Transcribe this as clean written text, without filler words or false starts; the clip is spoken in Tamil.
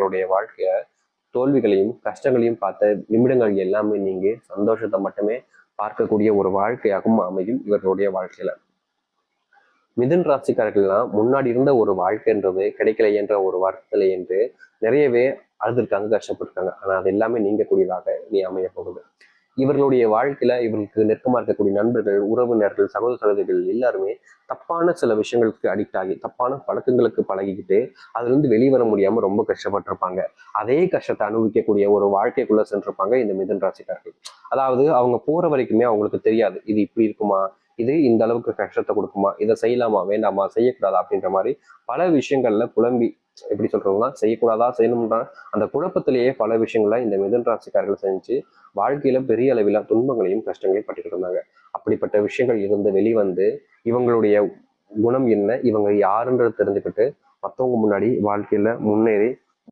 இவர்களுடைய வாழ்க்கைய தோல்விகளையும் கஷ்டங்களையும் பார்த்த நிமிடங்கள் எல்லாமே நீங்க சந்தோஷத்தை மட்டுமே பார்க்கக்கூடிய ஒரு வாழ்க்கையாகவும் அமையும் இவர்களுடைய வாழ்க்கையில. மிதுன் ராசிக்காரர்கள்லாம் முன்னாடி இருந்த ஒரு வாழ்க்கைன்றது கிடைக்கல என்ற ஒரு வருத்தத்துல என்று நிறையவே அழுதுருக்காங்க, கஷ்டப்பட்டிருக்காங்க. ஆனா அது எல்லாமே நீங்கக்கூடியதாக நீ அமைய போகுது. இவர்களுடைய வாழ்க்கையில இவர்களுக்கு நெருக்கமா இருக்கக்கூடிய நண்பர்கள், உறவினர்கள், சகோதர சகோதரிகள் எல்லாருமே தப்பான சில விஷயங்களுக்கு அடிக்ட் ஆகி தப்பான பழக்கங்களுக்கு பழகிக்கிட்டு அதுல இருந்து வெளிவர முடியாம ரொம்ப கஷ்டப்பட்டிருப்பாங்க. அதே கஷ்டத்தை அனுபவிக்கக்கூடிய ஒரு வாழ்க்கைக்குள்ள சென்றிருப்பாங்க இந்த மிதுன் ராசிக்காரர்கள். அதாவது அவங்க போற வரைக்குமே அவங்களுக்கு தெரியாது இது இப்படி இருக்குமா, இது இந்த அளவுக்கு கஷ்டத்தை கொடுக்குமா, இதை செய்யலாமா வேண்டாமா செய்யக்கூடாதா அப்படின்ற மாதிரி பல விஷயங்கள்ல குழம்பி எப்படி சொல்றோம்னா செய்யக்கூடாதா செய்யணும்னா அந்த குழப்பத்திலேயே பல விஷயங்கள இந்த மிதுன் ராசிக்காரர்கள் செஞ்சு வாழ்க்கையில பெரிய அளவில துன்பங்களையும் கஷ்டங்களையும் பட்டுக்கிட்டு இருந்தாங்க. அப்படிப்பட்ட விஷயங்கள் இருந்து வெளிவந்து இவங்களுடைய குணம் என்ன, இவங்க யாருன்றது தெரிஞ்சுக்கிட்டு மற்றவங்க முன்னாடி வாழ்க்கையில முன்னேறி